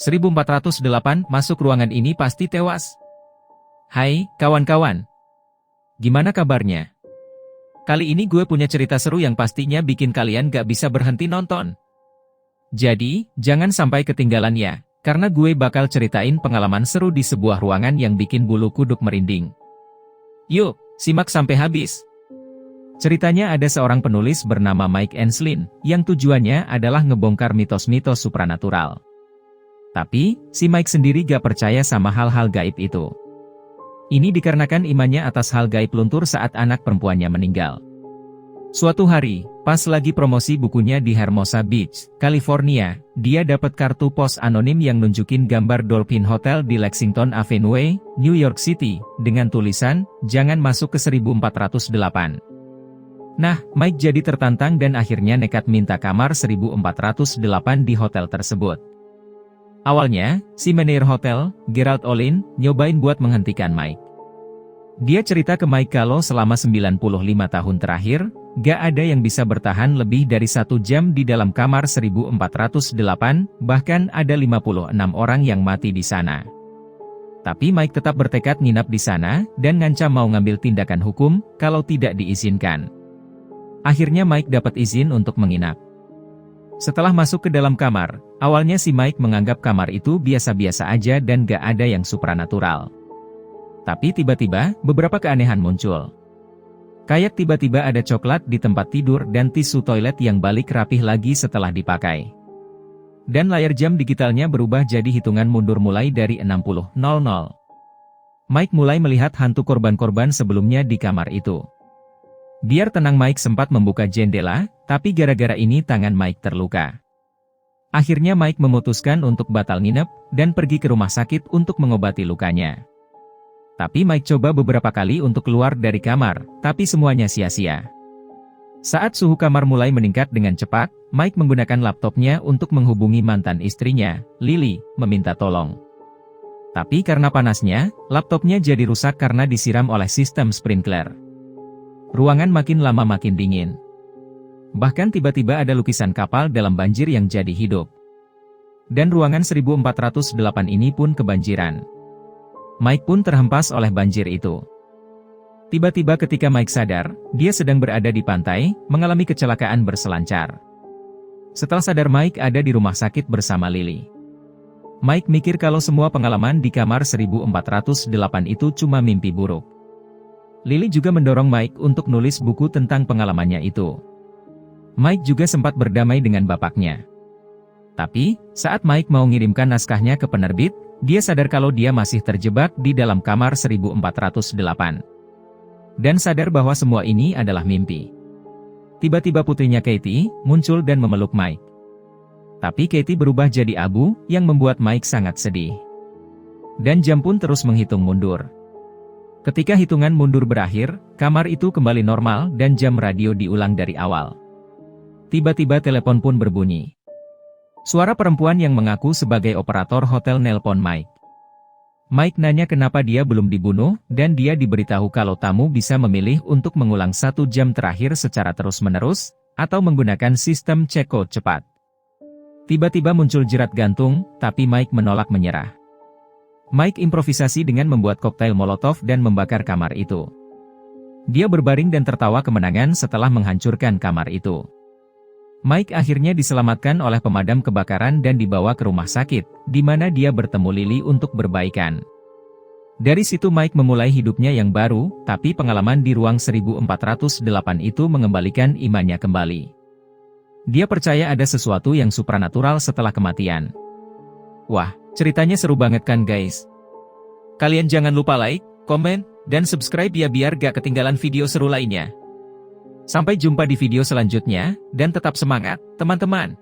1408 masuk ruangan ini pasti tewas. Hai, kawan-kawan. Gimana kabarnya? Kali ini gue punya cerita seru yang pastinya bikin kalian gak bisa berhenti nonton. Jadi, jangan sampai ketinggalan ya, karena gue bakal ceritain pengalaman seru di sebuah ruangan yang bikin bulu kuduk merinding. Yuk, simak sampai habis. Ceritanya ada seorang penulis bernama Mike Enslin, yang tujuannya adalah ngebongkar mitos-mitos supranatural. Tapi, si Mike sendiri gak percaya sama hal-hal gaib itu. Ini dikarenakan imannya atas hal gaib luntur saat anak perempuannya meninggal. Suatu hari, pas lagi promosi bukunya di Hermosa Beach, California, dia dapat kartu pos anonim yang nunjukin gambar Dolphin Hotel di Lexington Avenue, New York City, dengan tulisan, "Jangan masuk ke 1408. Nah, Mike jadi tertantang dan akhirnya nekat minta kamar 1408 di hotel tersebut. Awalnya, si manajer hotel, Gerald Olin, nyobain buat menghentikan Mike. Dia cerita ke Mike kalau selama 95 tahun terakhir, gak ada yang bisa bertahan lebih dari 1 jam di dalam kamar 1408, bahkan ada 56 orang yang mati di sana. Tapi Mike tetap bertekad nginap di sana, dan ngancam mau ngambil tindakan hukum, kalau tidak diizinkan. Akhirnya Mike dapat izin untuk menginap. Setelah masuk ke dalam kamar, awalnya si Mike menganggap kamar itu biasa-biasa aja dan gak ada yang supranatural. Tapi tiba-tiba, beberapa keanehan muncul. Kayak tiba-tiba ada coklat di tempat tidur dan tisu toilet yang balik rapih lagi setelah dipakai. Dan layar jam digitalnya berubah jadi hitungan mundur mulai dari 60.00. Mike mulai melihat hantu korban-korban sebelumnya di kamar itu. Biar tenang Mike sempat membuka jendela, tapi gara-gara ini tangan Mike terluka. Akhirnya Mike memutuskan untuk batal nginep, dan pergi ke rumah sakit untuk mengobati lukanya. Tapi Mike coba beberapa kali untuk keluar dari kamar, tapi semuanya sia-sia. Saat suhu kamar mulai meningkat dengan cepat, Mike menggunakan laptopnya untuk menghubungi mantan istrinya, Lily, meminta tolong. Tapi karena panasnya, laptopnya jadi rusak karena disiram oleh sistem sprinkler. Ruangan makin lama makin dingin. Bahkan tiba-tiba ada lukisan kapal dalam banjir yang jadi hidup. Dan ruangan 1408 ini pun kebanjiran. Mike pun terhempas oleh banjir itu. Tiba-tiba ketika Mike sadar, dia sedang berada di pantai, mengalami kecelakaan berselancar. Setelah sadar Mike ada di rumah sakit bersama Lily. Mike mikir kalau semua pengalaman di kamar 1408 itu cuma mimpi buruk. Lily juga mendorong Mike untuk nulis buku tentang pengalamannya itu. Mike juga sempat berdamai dengan bapaknya. Tapi, saat Mike mau ngirimkan naskahnya ke penerbit, dia sadar kalau dia masih terjebak di dalam kamar 1408. Dan sadar bahwa semua ini adalah mimpi. Tiba-tiba putrinya Katie muncul dan memeluk Mike. Tapi Katie berubah jadi abu, yang membuat Mike sangat sedih. Dan jam pun terus menghitung mundur. Ketika hitungan mundur berakhir, kamar itu kembali normal dan jam radio diulang dari awal. Tiba-tiba telepon pun berbunyi. Suara perempuan yang mengaku sebagai operator hotel nelpon Mike. Mike nanya kenapa dia belum dibunuh, dan dia diberitahu kalau tamu bisa memilih untuk mengulang 1 jam terakhir secara terus-menerus, atau menggunakan sistem check code cepat. Tiba-tiba muncul jerat gantung, tapi Mike menolak menyerah. Mike improvisasi dengan membuat koktail molotov dan membakar kamar itu. Dia berbaring dan tertawa kemenangan setelah menghancurkan kamar itu. Mike akhirnya diselamatkan oleh pemadam kebakaran dan dibawa ke rumah sakit, di mana dia bertemu Lily untuk berbaikan. Dari situ Mike memulai hidupnya yang baru, tapi pengalaman di ruang 1408 itu mengembalikan imannya kembali. Dia percaya ada sesuatu yang supranatural setelah kematian. Wah, ceritanya seru banget kan guys? Kalian jangan lupa like, komen, dan subscribe ya biar gak ketinggalan video seru lainnya. Sampai jumpa di video selanjutnya, dan tetap semangat, teman-teman!